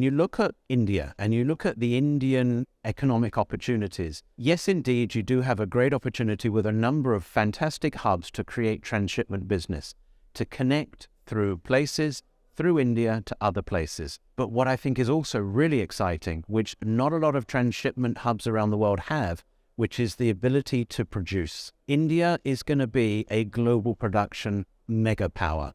when you look at India and you look at the Indian economic opportunities, yes, indeed, you do have a great opportunity with a number of fantastic hubs to create transshipment business, to connect through places, through India to other places. But what I think is also really exciting, which not a lot of transshipment hubs around the world have, which is the ability to produce. India is going to be a global production mega power.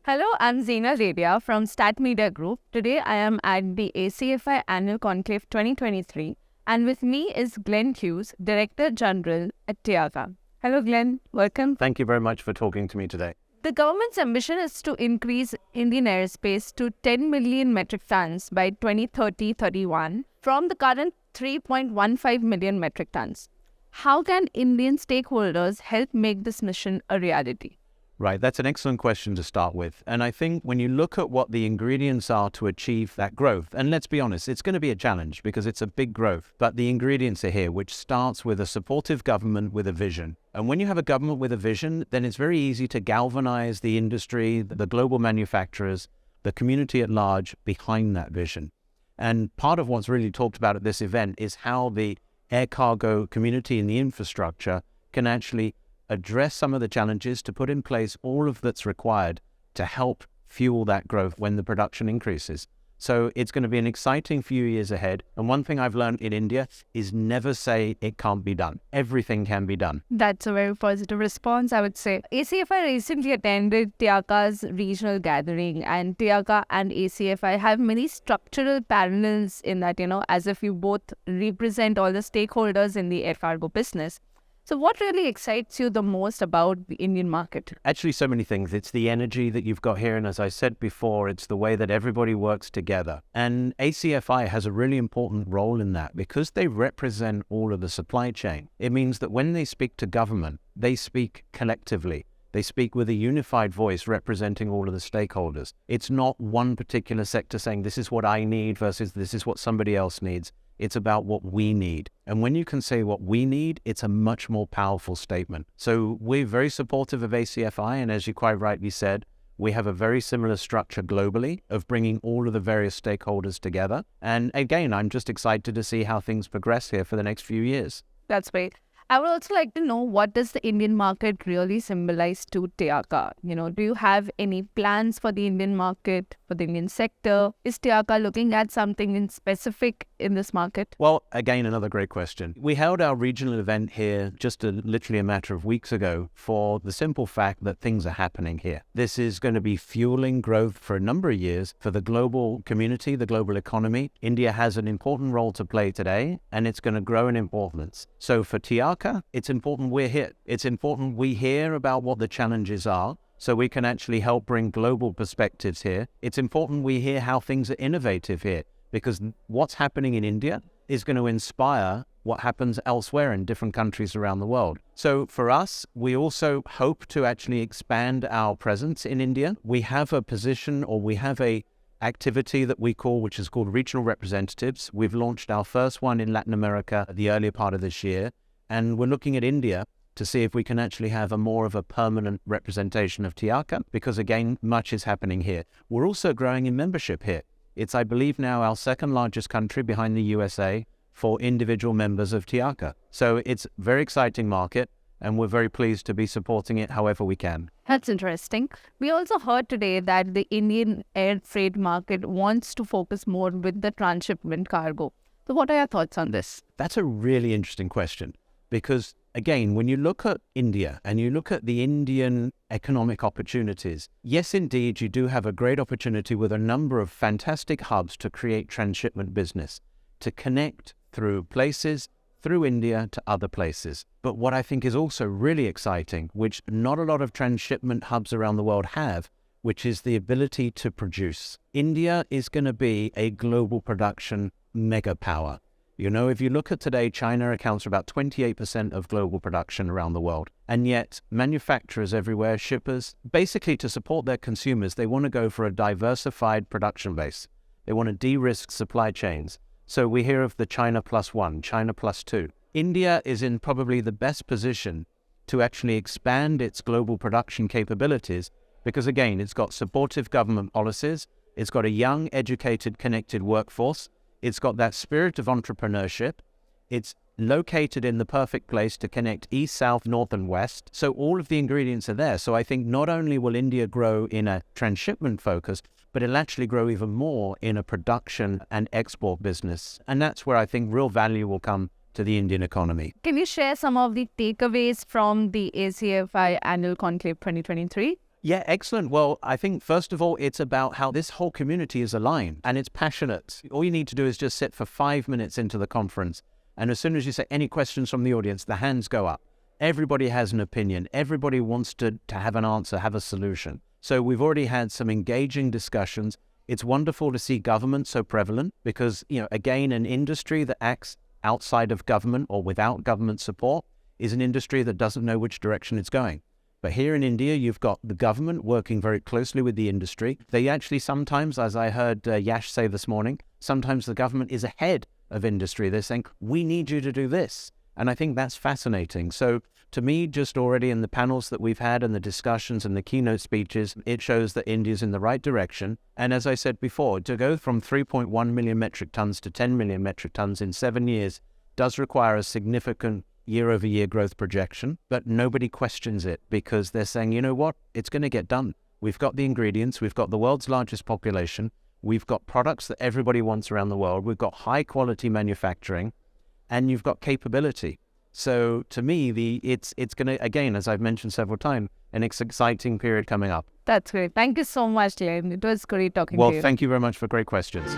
Hello, I'm Zeena Zadia from Stat Media Group. Today I am at the ACFI Annual Conclave 2023 and with me is Glyn Hughes, Director General at TIACA. Hello Glyn, welcome. Thank you very much for talking to me today. The government's ambition is to increase Indian airspace to 10 million metric tons by 2030-31 from the current 3.15 million metric tons. How can Indian stakeholders help make this mission a reality? Right, that's an excellent question to start with. And I think when you look at what the ingredients are to achieve that growth, and let's be honest, it's going to be a challenge because it's a big growth, but the ingredients are here, which starts with a supportive government with a vision. And when you have a government with a vision, then it's very easy to galvanize the industry, the global manufacturers, the community at large behind that vision. And part of what's really talked about at this event is how the air cargo community and the infrastructure can actually address some of the challenges to put in place all of that's required to help fuel that growth when the production increases. So it's going to be an exciting few years ahead. And one thing I've learned in India is never say it can't be done. Everything can be done. That's a very positive response, I would say. ACFI recently attended TIACA's regional gathering, and TIACA and ACFI have many structural parallels in that, as if you both represent all the stakeholders in the air cargo business. So what really excites you the most about the Indian market? Actually, so many things. It's the energy that you've got here. And as I said before, it's the way that everybody works together. And ACFI has a really important role in that because they represent all of the supply chain. It means that when they speak to government, they speak collectively. They speak with a unified voice representing all of the stakeholders. It's not one particular sector saying this is what I need versus this is what somebody else needs. It's about what we need. And when you can say what we need, it's a much more powerful statement. So we're very supportive of ACFI. And as you quite rightly said, we have a very similar structure globally of bringing all of the various stakeholders together. And again, I'm just excited to see how things progress here for the next few years. That's great. I would also like to know, what does the Indian market really symbolize to TIACA? Do you have any plans for the Indian market, for the Indian sector? Is TIACA looking at something in specific in this market? Well, again, another great question. We held our regional event here just literally a matter of weeks ago for the simple fact that things are happening here. This is going to be fueling growth for a number of years for the global community, the global economy. India has an important role to play today, and it's going to grow in importance. So for TIACA, it's important we're here. It's important we hear about what the challenges are so we can actually help bring global perspectives here. It's important we hear how things are innovative here because what's happening in India is going to inspire what happens elsewhere in different countries around the world. So for us, we also hope to actually expand our presence in India. We have a position, or we have a activity that we call, which is called regional representatives. We've launched our first one in Latin America the earlier part of this year. And we're looking at India to see if we can actually have more of a permanent representation of TIACA, because again, much is happening here. We're also growing in membership here. It's, I believe, now our second largest country behind the USA for individual members of TIACA. So it's a very exciting market, and we're very pleased to be supporting it however we can. That's interesting. We also heard today that the Indian air freight market wants to focus more with the transshipment cargo. So what are your thoughts on this? That's a really interesting question. Because again, when you look at India and you look at the Indian economic opportunities, yes, indeed, you do have a great opportunity with a number of fantastic hubs to create transshipment business, to connect through places, through India to other places. But what I think is also really exciting, which not a lot of transshipment hubs around the world have, which is the ability to produce. India is going to be a global production mega power. If you look at today, China accounts for about 28% of global production around the world. And yet manufacturers everywhere, shippers, basically to support their consumers, they want to go for a diversified production base. They want to de-risk supply chains. So we hear of the China plus one, China plus two. India is in probably the best position to actually expand its global production capabilities because, again, it's got supportive government policies It's got a young, educated, connected workforce. It's got that spirit of entrepreneurship. It's located in the perfect place to connect east, south, north, and west. So all of the ingredients are there. So I think not only will India grow in a transshipment focus, but it'll actually grow even more in a production and export business. And that's where I think real value will come to the Indian economy. Can you share some of the takeaways from the ACFI Annual Conclave 2023? Yeah, excellent. Well, I think first of all, it's about how this whole community is aligned and it's passionate. All you need to do is just sit for 5 minutes into the conference. And as soon as you say any questions from the audience, the hands go up. Everybody has an opinion. Everybody wants to have an answer, have a solution. So we've already had some engaging discussions. It's wonderful to see government so prevalent because, again, an industry that acts outside of government or without government support is an industry that doesn't know which direction it's going. But here in India, you've got the government working very closely with the industry. They actually sometimes, as I heard Yash say this morning, sometimes the government is ahead of industry. They're saying, we need you to do this. And I think that's fascinating. So to me, just already in the panels that we've had and the discussions and the keynote speeches, it shows that India's in the right direction. And as I said before, to go from 3.1 million metric tons to 10 million metric tons in 7 years does require a significant year-over-year growth projection, but nobody questions it because they're saying, you know what, it's going to get done. We've got the ingredients, we've got the world's largest population, we've got products that everybody wants around the world, we've got high-quality manufacturing, and you've got capability. So to me, it's going to, again, as I've mentioned several times, an exciting period coming up. That's great. Thank you so much, Glyn. It was great talking to you. Well, thank you very much for great questions.